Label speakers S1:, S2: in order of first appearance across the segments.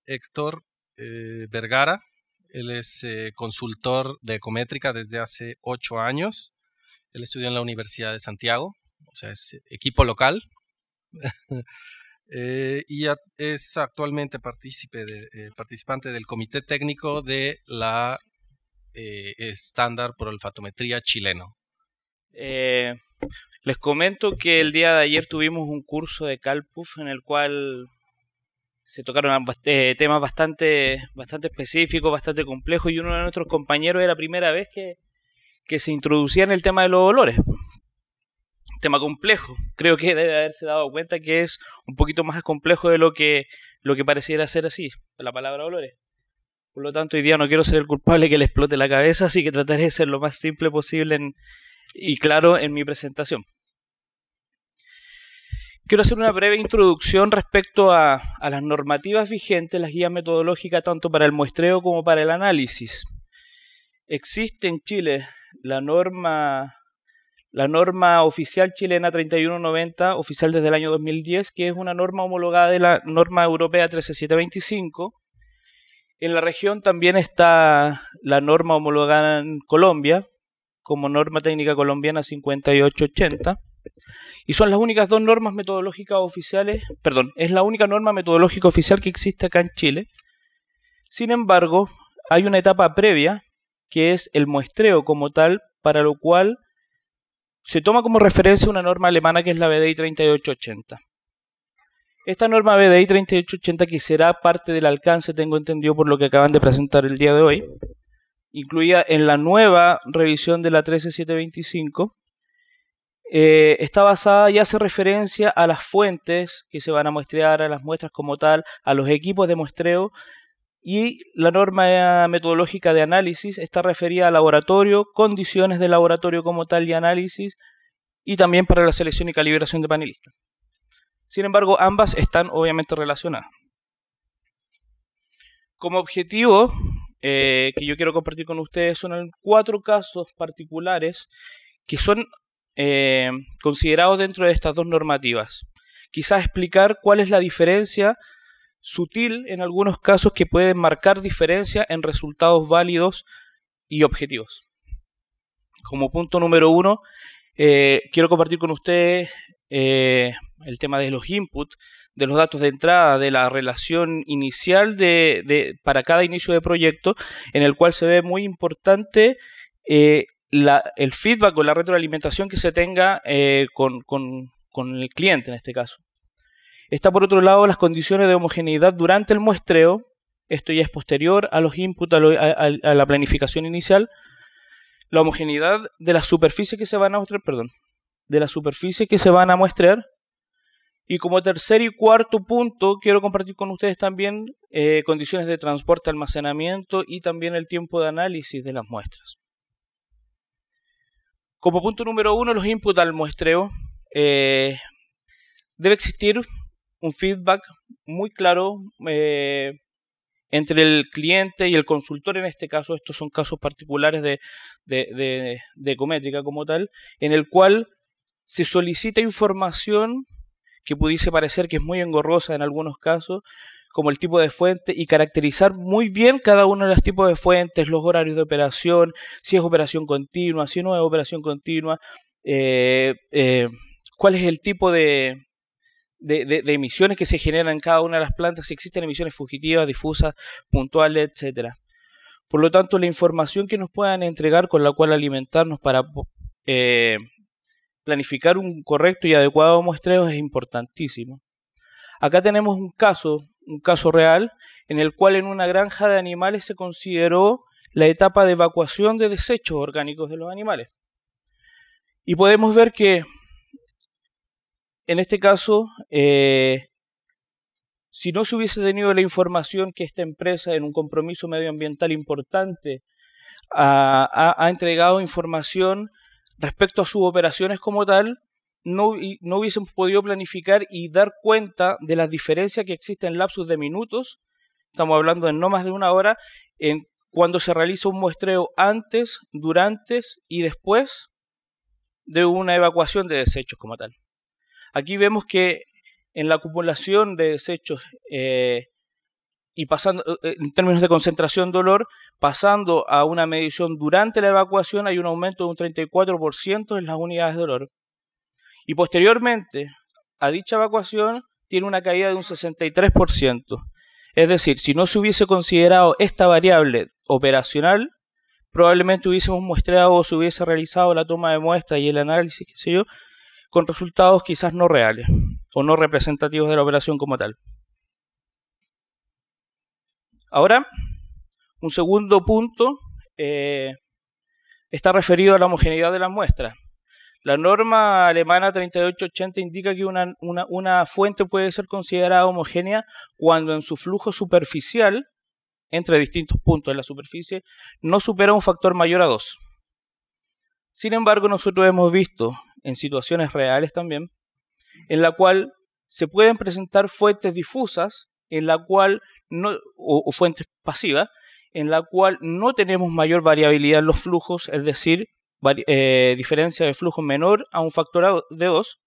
S1: Héctor Vergara. Él es consultor de ecométrica desde hace 8 años. Él estudió en la Universidad de Santiago, o sea, es equipo local. Y es actualmente participante del comité técnico de la estándar por olfatometría chileno.
S2: Les comento que el día de ayer tuvimos un curso de CalPUF en el cual se tocaron temas bastante específicos, bastante complejos, y uno de nuestros compañeros era la primera vez que se introducía en el tema de los olores. Tema complejo. Creo que debe haberse dado cuenta que es un poquito más complejo de lo que pareciera ser así, la palabra olores. Por lo tanto, hoy día no quiero ser el culpable que le explote la cabeza, así que trataré de ser lo más simple posible y claro en mi presentación. Quiero hacer una breve introducción respecto a las normativas vigentes, las guías metodológicas tanto para el muestreo como para el análisis. Existe en Chile la norma oficial chilena 3190, oficial desde el año 2010, que es una norma homologada de la norma europea 13725. En la región también está la norma homologada en Colombia, como norma técnica colombiana 5880. Y son las únicas dos normas metodológicas oficiales, es la única norma metodológica oficial que existe acá en Chile. Sin embargo, hay una etapa previa, que es el muestreo como tal, para lo cual se toma como referencia una norma alemana que es la BDI 3880. Esta norma BDI 3880, que será parte del alcance, tengo entendido por lo que acaban de presentar el día de hoy, incluida en la nueva revisión de la 13725, está basada y hace referencia a las fuentes que se van a muestrear, a las muestras como tal, a los equipos de muestreo, y la norma metodológica de análisis está referida al laboratorio, condiciones del laboratorio como tal y análisis, y también para la selección y calibración de panelistas. Sin embargo, ambas están obviamente relacionadas. Como objetivo que yo quiero compartir con ustedes son 4 casos particulares que son considerados dentro de estas dos normativas. Quizás explicar cuál es la diferencia sutil en algunos casos que pueden marcar diferencia en resultados válidos y objetivos. Como punto número 1, quiero compartir con ustedes el tema de los inputs, de los datos de entrada, de la relación inicial para cada inicio de proyecto, en el cual se ve muy importante el feedback o la retroalimentación que se tenga con el cliente en este caso. Está por otro lado las condiciones de homogeneidad durante el muestreo. Esto ya es posterior a los inputs, a la planificación inicial. La homogeneidad de las superficies que se van a mostrar, Y como tercer y cuarto punto, quiero compartir con ustedes también condiciones de transporte, almacenamiento y también el tiempo de análisis de las muestras. Como punto número 1, los inputs al muestreo. Debe existir un feedback muy claro entre el cliente y el consultor. En este caso, estos son casos particulares de ecométrica como tal, en el cual se solicita información que pudiese parecer que es muy engorrosa en algunos casos, como el tipo de fuente, y caracterizar muy bien cada uno de los tipos de fuentes, los horarios de operación, si es operación continua, si no es operación continua, cuál es el tipo de emisiones que se generan en cada una de las plantas, si existen emisiones fugitivas, difusas, puntuales, etc. Por lo tanto, la información que nos puedan entregar con la cual alimentarnos para planificar un correcto y adecuado muestreo es importantísimo. Acá tenemos un caso real en el cual en una granja de animales se consideró la etapa de evacuación de desechos orgánicos de los animales. Y podemos ver que en este caso, si no se hubiese tenido la información que esta empresa, en un compromiso medioambiental importante, ha entregado información respecto a sus operaciones como tal, no hubiésemos podido planificar y dar cuenta de las diferencias que existen en lapsos de minutos. Estamos hablando de no más de 1 hora, cuando se realiza un muestreo antes, durante y después de una evacuación de desechos como tal. Aquí vemos que en la acumulación de desechos y pasando, en términos de concentración dolor, pasando a una medición durante la evacuación, hay un aumento de un 34% en las unidades de dolor. Y posteriormente a dicha evacuación tiene una caída de un 63%. Es decir, si no se hubiese considerado esta variable operacional, probablemente hubiésemos muestreado o se hubiese realizado la toma de muestra y el análisis, qué sé yo, con resultados quizás no reales o no representativos de la operación como tal. Ahora, un segundo punto está referido a la homogeneidad de las muestras. La norma alemana 3880 indica que una fuente puede ser considerada homogénea cuando en su flujo superficial, entre distintos puntos de la superficie, no supera un factor mayor a 2. Sin embargo, nosotros hemos visto en situaciones reales también, en la cual se pueden presentar fuentes difusas, en la cual o fuentes pasivas, en la cual no tenemos mayor variabilidad en los flujos, es decir, diferencia de flujo menor a un factor de 2.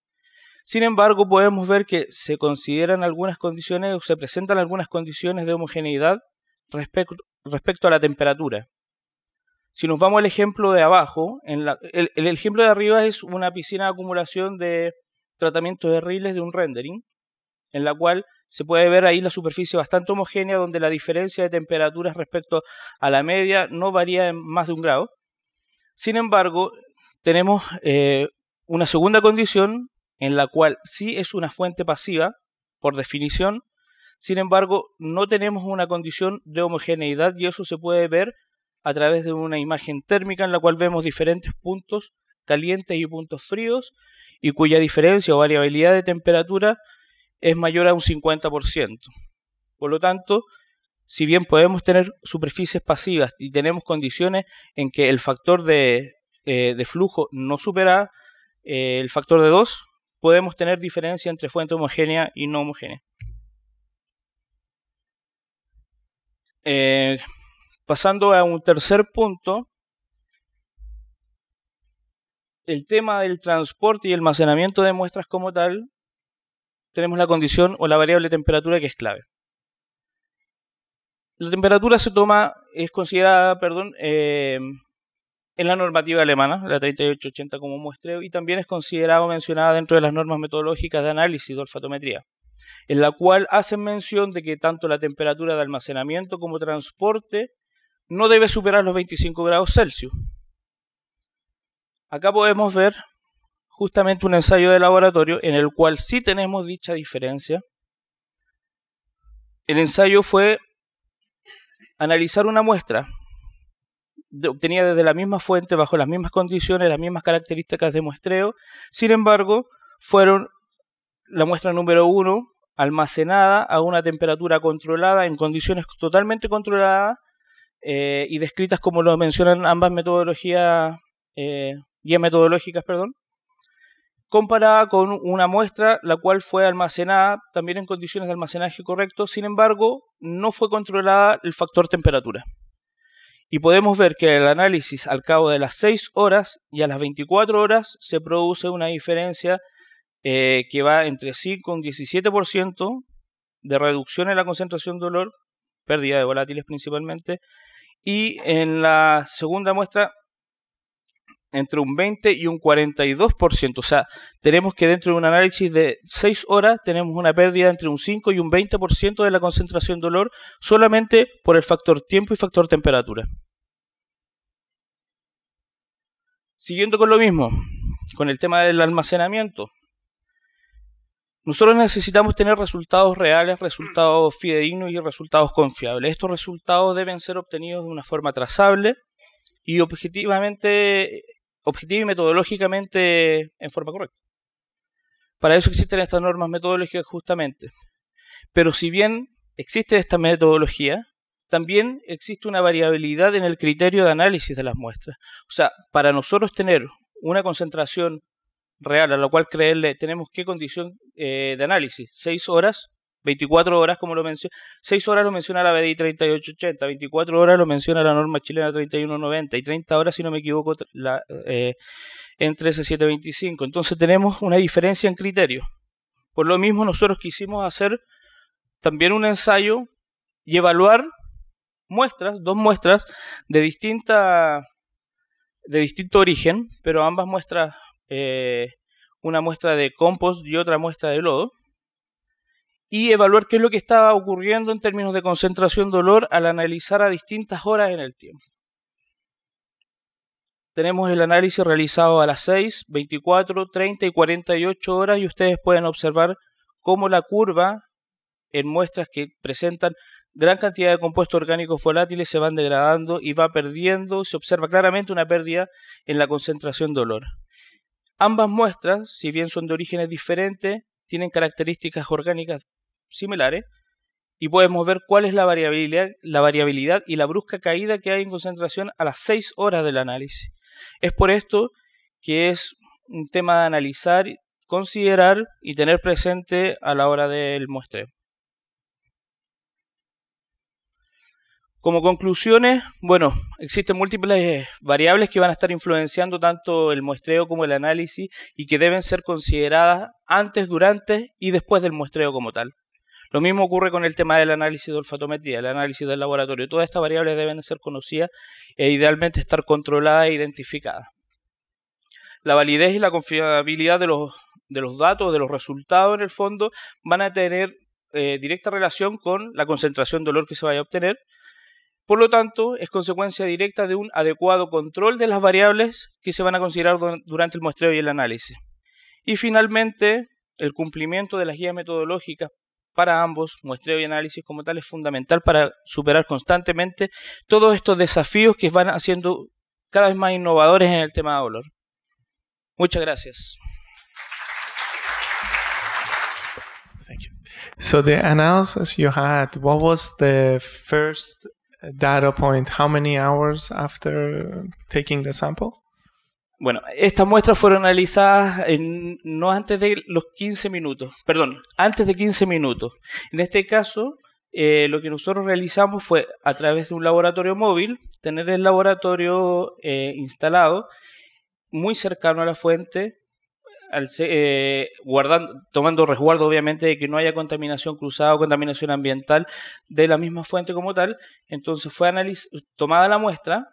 S2: Sin embargo, podemos ver que se consideran algunas condiciones o se presentan algunas condiciones de homogeneidad respecto a la temperatura. Si nos vamos al ejemplo de abajo, el ejemplo de arriba es una piscina de acumulación de tratamiento de riles de un rendering, en la cual se puede ver ahí la superficie bastante homogénea, donde la diferencia de temperaturas respecto a la media no varía en más de 1 grado. Sin embargo, tenemos una segunda condición en la cual sí es una fuente pasiva, por definición. Sin embargo, no tenemos una condición de homogeneidad y eso se puede ver a través de una imagen térmica en la cual vemos diferentes puntos calientes y puntos fríos y cuya diferencia o variabilidad de temperatura es mayor a un 50%. Por lo tanto, si bien podemos tener superficies pasivas y tenemos condiciones en que el factor de flujo no supera el factor de 2, podemos tener diferencia entre fuente homogénea y no homogénea. Pasando a un tercer punto, el tema del transporte y almacenamiento de muestras como tal, tenemos la condición o la variable temperatura que es clave. La temperatura es considerada, en la normativa alemana, la 3880 como muestreo, y también es considerada o mencionada dentro de las normas metodológicas de análisis de olfatometría, en la cual hacen mención de que tanto la temperatura de almacenamiento como transporte no debe superar los 25 grados Celsius. Acá podemos ver justamente un ensayo de laboratorio en el cual sí tenemos dicha diferencia. El ensayo fue analizar una muestra obtenida desde la misma fuente, bajo las mismas condiciones, las mismas características de muestreo. Sin embargo, fueron la muestra número 1 almacenada a una temperatura controlada, en condiciones totalmente controladas y descritas como lo mencionan ambas metodologías, guías metodológicas, comparada con una muestra la cual fue almacenada también en condiciones de almacenaje correcto. Sin embargo, no fue controlada el factor temperatura. Y podemos ver que el análisis al cabo de las 6 horas y a las 24 horas se produce una diferencia que va entre 5 y un 17% de reducción en la concentración de dolor, pérdida de volátiles principalmente, y en la segunda muestra entre un 20 y un 42%. O sea, tenemos que dentro de un análisis de 6 horas tenemos una pérdida entre un 5 y un 20% de la concentración de dolor solamente por el factor tiempo y factor temperatura. Siguiendo con lo mismo, con el tema del almacenamiento. Nosotros necesitamos tener resultados reales, resultados fidedignos y resultados confiables. Estos resultados deben ser obtenidos de una forma trazable y objetiva y metodológicamente en forma correcta. Para eso existen estas normas metodológicas justamente. Pero si bien existe esta metodología, también existe una variabilidad en el criterio de análisis de las muestras. O sea, para nosotros tener una concentración real a la cual creerle, tenemos qué condición de análisis, 6 horas, 24 horas como lo menciona, 6 horas lo menciona la BDI 3880, 24 horas lo menciona la norma chilena 3190 y 30 horas, si no me equivoco, en 13725. Entonces tenemos una diferencia en criterio. Por lo mismo nosotros quisimos hacer también un ensayo y evaluar dos muestras de distinto origen, pero ambas muestras, una muestra de compost y otra muestra de lodo, y evaluar qué es lo que estaba ocurriendo en términos de concentración-dolor al analizar a distintas horas en el tiempo. Tenemos el análisis realizado a las 6, 24, 30 y 48 horas y ustedes pueden observar cómo la curva en muestras que presentan gran cantidad de compuestos orgánicos volátiles se van degradando y va perdiendo, se observa claramente una pérdida en la concentración-dolor. Ambas muestras, si bien son de orígenes diferentes, tienen características orgánicas similares y podemos ver cuál es la variabilidad y la brusca caída que hay en concentración a las 6 horas del análisis. Es por esto que es un tema de analizar, considerar y tener presente a la hora del muestreo. Como conclusiones, bueno, existen múltiples variables que van a estar influenciando tanto el muestreo como el análisis y que deben ser consideradas antes, durante y después del muestreo como tal. Lo mismo ocurre con el tema del análisis de olfatometría, el análisis del laboratorio. Todas estas variables deben ser conocidas e idealmente estar controladas e identificadas. La validez y la confiabilidad de los datos, de los resultados en el fondo, van a tener directa relación con la concentración de dolor que se vaya a obtener. Por lo tanto, es consecuencia directa de un adecuado control de las variables que se van a considerar durante el muestreo y el análisis. Y finalmente, el cumplimiento de las guías metodológicas para ambos, muestreo y análisis como tal, es fundamental para superar constantemente todos estos desafíos que van haciendo cada vez más innovadores en el tema de dolor. Muchas gracias.
S3: Thank you. So the analysis you had, what was the first data point? How many hours after taking the sample?
S2: Bueno, estas muestras fueron analizadas no antes de los 15 minutos, perdón, antes de 15 minutos. En este caso, lo que nosotros realizamos fue, a través de un laboratorio móvil, tener el laboratorio instalado muy cercano a la fuente, tomando resguardo obviamente de que no haya contaminación cruzada o contaminación ambiental de la misma fuente como tal. Entonces fue tomada la muestra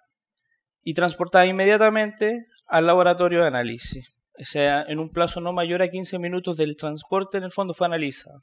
S2: y transportada inmediatamente al laboratorio de análisis. O sea, en un plazo no mayor a 15 minutos del transporte, en el fondo fue analizada.